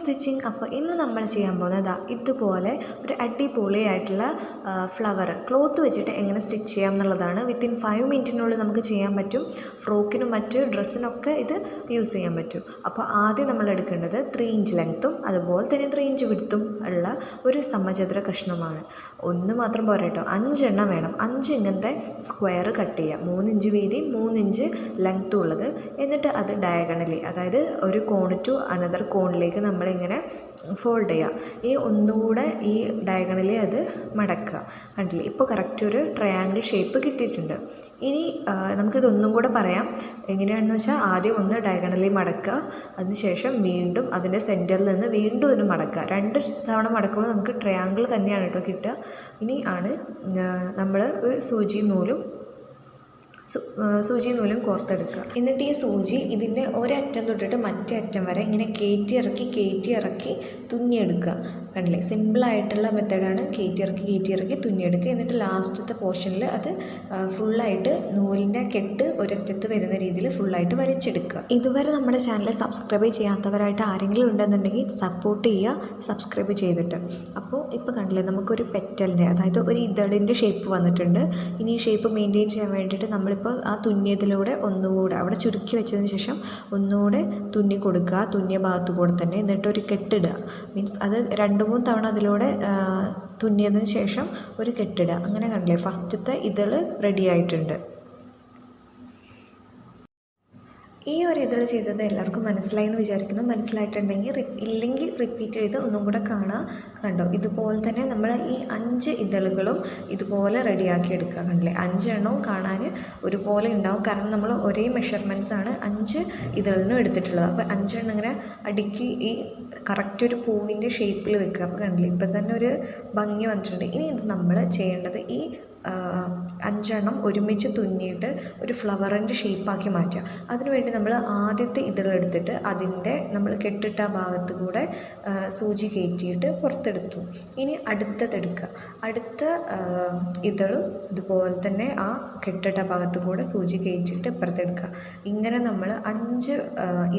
Stitching. അപ്പോൾ ഇന്ന് നമ്മൾ ചെയ്യാൻ പോകുന്നത് ഇതുപോലെ ഒരു അടിപൊളിയായിട്ടുള്ള ഫ്ലവർ ക്ലോത്ത് വെച്ചിട്ട് എങ്ങനെ സ്റ്റിച്ച് ചെയ്യാം എന്നുള്ളതാണ്. വിത്തിൻ 5 മിനിറ്റിനുള്ളിൽ നമുക്ക് ചെയ്യാൻ പറ്റും. ഫ്രോക്കിനും മറ്റ് ഡ്രസ്സിനൊക്കെ ഇത് യൂസ് ചെയ്യാൻ പറ്റും. അപ്പോൾ ആദ്യം നമ്മൾ എടുക്കേണ്ടത് 3 ഇഞ്ച് ലെങ്ത്തും അതുപോലെ തന്നെ 3 ഇഞ്ച് വിഡ്ത്തും ഉള്ള ഒരു സമചതുര കഷ്ണമാണ്. ഒന്ന് മാത്രം പോരാ കേട്ടോ, 5 എണ്ണം വേണം. 5 ഇങ്ങനത്തെ സ്ക്വയർ കട്ട് ചെയ്യുക, 3 ഇഞ്ച് വീതി 3 ഇഞ്ച് ലെങ്ത്തും ഉള്ളത്. എന്നിട്ട് അത് ഡയഗണലി, അതായത് ഒരു കോൺ ടു അനദർ കോണിലേക്ക് നമ്മളിങ്ങനെ ഫോൾഡ് ചെയ്യുക. ഈ ഒന്നുകൂടെ ഈ ഡയഗണലി അത് മടക്കുക. കണ്ടില്ലേ, ഇപ്പോൾ കറക്റ്റ് ഒരു ട്രയാങ്കിൾ ഷേപ്പ് കിട്ടിയിട്ടുണ്ട്. ഇനി നമുക്കിതൊന്നും കൂടെ പറയാം. എങ്ങനെയാണെന്ന് വെച്ചാൽ ആദ്യം ഒന്ന് ഡയഗണലി മടക്കുക, അതിനുശേഷം വീണ്ടും അതിൻ്റെ സെൻറ്ററിൽ നിന്ന് വീണ്ടും ഒന്ന് മടക്കുക. 2 തവണ മടക്കുമ്പോൾ നമുക്ക് ട്രയാങ്കിൾ തന്നെയാണ് കേട്ടോ കിട്ടുക. ഇനി ആണ് നമ്മൾ ഒരു സൂചിയും നൂലും കോർത്തെടുക്കുക. എന്നിട്ട് ഈ സൂചി ഇതിൻ്റെ ഒരറ്റം തൊട്ടിട്ട് മറ്റേ അറ്റം വരെ ഇങ്ങനെ കയറ്റി ഇറക്കി തുന്നിയെടുക്കുക. കണ്ടില്ലേ, സിമ്പിളായിട്ടുള്ള മെത്തേഡാണ്. കയറ്റി ഇറക്കി തുന്നിയെടുക്കുക. എന്നിട്ട് ലാസ്റ്റത്തെ പോർഷനിൽ അത് ഫുള്ളായിട്ട് നൂലിൻ്റെ കെട്ട് ഒരറ്റത്ത് വരുന്ന രീതിയിൽ ഫുള്ളായിട്ട് വലിച്ചെടുക്കുക. ഇതുവരെ നമ്മുടെ ചാനൽ സബ്സ്ക്രൈബ് ചെയ്യാത്തവരായിട്ട് ആരെങ്കിലും ഉണ്ടെന്നുണ്ടെങ്കിൽ സപ്പോർട്ട് ചെയ്യുക, സബ്സ്ക്രൈബ് ചെയ്തിട്ട്. അപ്പോൾ ഇപ്പോൾ കണ്ടില്ലേ, നമുക്കൊരു പെറ്റലിൻ്റെ, അതായത് ഒരു ഇതളിൻ്റെ ഷേപ്പ് വന്നിട്ടുണ്ട്. ഇനി ഈ ഷേപ്പ് മെയിൻറ്റെയിൻ ചെയ്യാൻ വേണ്ടിയിട്ട് നമ്മളിപ്പോൾ ആ തുന്നിയതിലൂടെ ഒന്നുകൂടെ അവിടെ ചുരുക്കി വെച്ചതിന് ശേഷം ഒന്നുകൂടെ തുന്നി കൊടുക്കുക, തുന്നിയ ഭാഗത്തു കൂടെ തന്നെ. എന്നിട്ടൊരു കെട്ടിടുക. മീൻസ് അത് 2-3 തവണ അതിലൂടെ തുന്നിയതിന് ശേഷം ഒരു കെട്ടിടുക. അങ്ങനെ കണ്ടില്ലേ, ഫസ്റ്റത്തെ ഇതൾ റെഡി ആയിട്ടുണ്ട്. ഈ ഒരു ഇതൾ ചെയ്തത് എല്ലാവർക്കും മനസ്സിലായി എന്ന് വിചാരിക്കുന്നു. മനസ്സിലായിട്ടുണ്ടെങ്കിൽ ഇല്ലെങ്കിൽ റിപ്പീറ്റ് ചെയ്ത് ഒന്നും കൂടെ കാണുക. കണ്ടോ, ഇതുപോലെ തന്നെ നമ്മൾ ഈ 5 ഇതളുകളും ഇതുപോലെ റെഡിയാക്കി എടുക്കുക. കണ്ടില്ലേ, 5 എണ്ണവും കാണാൻ ഒരുപോലെ ഉണ്ടാവും. കാരണം നമ്മൾ ഒരേ മെഷർമെൻറ്റ്സാണ് 5 ഇതളിനും എടുത്തിട്ടുള്ളത്. അപ്പോൾ 5 എണ്ണം ഇങ്ങനെ അടുക്കി ഈ കറക്റ്റ് ഒരു പൂവിൻ്റെ ഷേപ്പിൽ വെക്കുക. അപ്പോൾ കണ്ടില്ലേ, ഇപ്പം തന്നെ ഒരു ഭംഗി വന്നിട്ടുണ്ട്. ഇനി ഇത് നമ്മൾ ചെയ്യേണ്ടത് ഈ 5 എണ്ണം ഒരുമിച്ച് തുന്നിയിട്ട് ഒരു ഫ്ലവറിൻ്റെ ഷേപ്പാക്കി മാറ്റുക. അതിനുവേണ്ടി നമ്മൾ ആദ്യത്തെ ഇതളെടുത്തിട്ട് അതിൻ്റെ നമ്മൾ കെട്ടിട്ട ഭാഗത്ത് കൂടെ സൂചി കയറ്റിയിട്ട് പുറത്തെടുത്തു. ഇനി അടുത്തതെടുക്കുക. അടുത്ത ഇതളും ഇതുപോലെ തന്നെ ആ കെട്ടിട്ട ഭാഗത്ത് കൂടെ സൂചി കയറ്റിയിട്ട് ഇപ്പുറത്തെടുക്കുക. ഇങ്ങനെ നമ്മൾ 5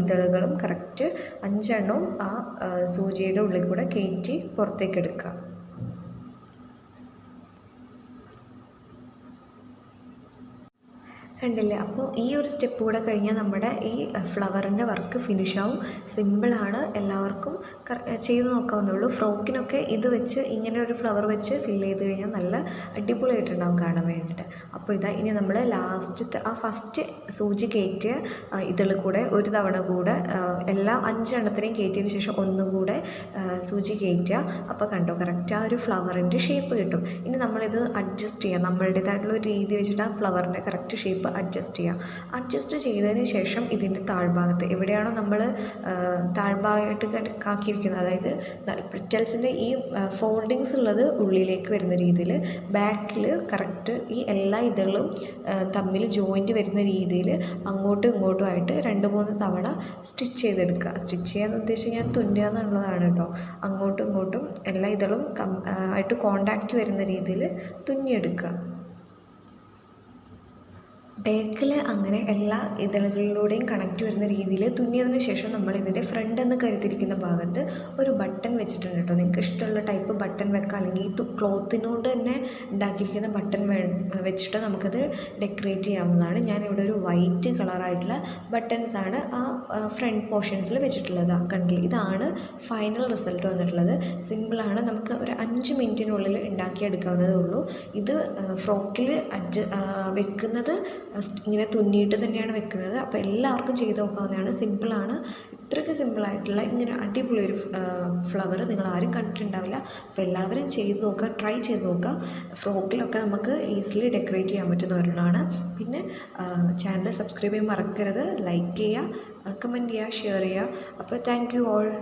ഇതളുകളും കറക്റ്റ് 5 എണ്ണവും ആ സൂചിയുടെ ഉള്ളിൽ കൂടെ കയറ്റി പുറത്തേക്ക് എടുക്കുക. കണ്ടില്ലേ, അപ്പോൾ ഈ ഒരു സ്റ്റെപ്പ് കൂടെ കഴിഞ്ഞാൽ നമ്മുടെ ഈ ഫ്ലവറിൻ്റെ വർക്ക് ഫിനിഷാവും. സിമ്പിളാണ്, എല്ലാവർക്കും ചെയ്ത് നോക്കാവുന്നുള്ളൂ. ഫ്രോക്കിനൊക്കെ ഇത് വെച്ച് ഇങ്ങനെ ഒരു ഫ്ലവർ വെച്ച് ഫില്ല് ചെയ്ത് കഴിഞ്ഞാൽ നല്ല അടിപൊളിയായിട്ടുണ്ടാവും കാണാൻ വേണ്ടിയിട്ട്. അപ്പോൾ ഇനി നമ്മൾ ലാസ്റ്റത്തെ ആ ഫസ്റ്റ് സൂചി കയറ്റിയ ഇതിൽ കൂടെ ഒരു തവണ കൂടെ എല്ലാം 5 എണ്ണത്തിനെയും കയറ്റിയതിന് ശേഷം ഒന്നുകൂടെ സൂചി കയറ്റുക. അപ്പോൾ കണ്ടോ, കറക്റ്റ് ആ ഒരു ഫ്ലവറിൻ്റെ ഷേപ്പ് കിട്ടും. ഇനി നമ്മളിത് അഡ്ജസ്റ്റ് ചെയ്യാം. നമ്മളുടേതായിട്ടുള്ള ഒരു രീതി വെച്ചിട്ട് ആ ഫ്ലവറിൻ്റെ കറക്റ്റ് ഷേപ്പ് അഡ്ജസ്റ്റ് ചെയ്യുക. അഡ്ജസ്റ്റ് ചെയ്തതിന് ശേഷം ഇതിൻ്റെ താഴ്ഭാഗത്ത് എവിടെയാണോ നമ്മൾ താഴ്ഭാഗമായിട്ട് കാക്കിയിരിക്കുന്നത്, അതായത് പെറ്റൽസിൻ്റെ ഈ ഫോൾഡിങ്സ് ഉള്ളത് ഉള്ളിലേക്ക് വരുന്ന രീതിയിൽ ബാക്കിൽ കറക്റ്റ് ഈ എല്ലാ ഇതളും തമ്മിൽ ജോയിൻറ്റ് വരുന്ന രീതിയിൽ അങ്ങോട്ടും ഇങ്ങോട്ടുമായിട്ട് 2-3 തവണ സ്റ്റിച്ച് ചെയ്തെടുക്കുക. സ്റ്റിച്ച് ചെയ്യാന്ന് ഉദ്ദേശിച്ച് ഞാൻ തുന്നുക എന്നുള്ളതാണ് കേട്ടോ. അങ്ങോട്ടും ഇങ്ങോട്ടും എല്ലാ ഇതളും ആയിട്ട് കോണ്ടാക്റ്റ് വരുന്ന രീതിയിൽ തുന്നിയെടുക്കുക. ബാക്കിൽ അങ്ങനെ എല്ലാ ഇതളുകളിലൂടെയും കണക്റ്റ് വരുന്ന രീതിയിൽ തുന്നിയതിന് ശേഷം നമ്മൾ ഇതിൻ്റെ ഫ്രണ്ട് എന്ന് കരുതിയിരിക്കുന്ന ഭാഗത്ത് ഒരു ബട്ടൺ വെച്ചിട്ടുണ്ട് കേട്ടോ. നിങ്ങൾക്ക് ഇഷ്ടമുള്ള ടൈപ്പ് ബട്ടൺ വെക്കാം, അല്ലെങ്കിൽ ഈ ക്ലോത്തിനോട് തന്നെ ഉണ്ടാക്കിയിരിക്കുന്ന ബട്ടൺ വെച്ചിട്ട് നമുക്കത് ഡെക്കറേറ്റ് ചെയ്യാവുന്നതാണ്. ഞാനിവിടെ ഒരു വൈറ്റ് കളറായിട്ടുള്ള ബട്ടൺസാണ് ആ ഫ്രണ്ട് പോർഷൻസിൽ വെച്ചിട്ടുള്ളത്. കണ്ടില്ലേ, ഇതാണ് ഫൈനൽ റിസൾട്ട് വന്നിട്ടുള്ളത്. സിമ്പിളാണ്, നമുക്ക് ഒരു 5 മിനിറ്റിനുള്ളിൽ ഉണ്ടാക്കിയെടുക്കാവുന്നതേ ഉള്ളൂ. ഇത് ഫ്രോക്കിൽ വെക്കുന്നത് ഇങ്ങനെ തുന്നിയിട്ട് തന്നെയാണ് വെക്കുന്നത്. അപ്പോൾ എല്ലാവർക്കും ചെയ്ത് നോക്കാവുന്നതാണ്. സിമ്പിളാണ്. ഇത്രയ്ക്ക് സിമ്പിളായിട്ടുള്ള ഇങ്ങനെ അടിപൊളി ഒരു ഫ്ലവർ നിങ്ങൾ ആരും കണ്ടിട്ടുണ്ടാവില്ല. അപ്പോൾ എല്ലാവരും ചെയ്ത് നോക്കുക, ട്രൈ ചെയ്ത് നോക്കുക. ഫ്രോക്കിലൊക്കെ നമുക്ക് ഈസിലി ഡെക്കറേറ്റ് ചെയ്യാൻ പറ്റുന്ന ഒരെണ്ണമാണ്. പിന്നെ ചാനൽ സബ്സ്ക്രൈബ് ചെയ്യാൻ മറക്കരുത്. ലൈക്ക് ചെയ്യുക, കമൻറ്റ് ചെയ്യുക, ഷെയർ ചെയ്യുക. അപ്പോൾ താങ്ക് യു ഓൾ.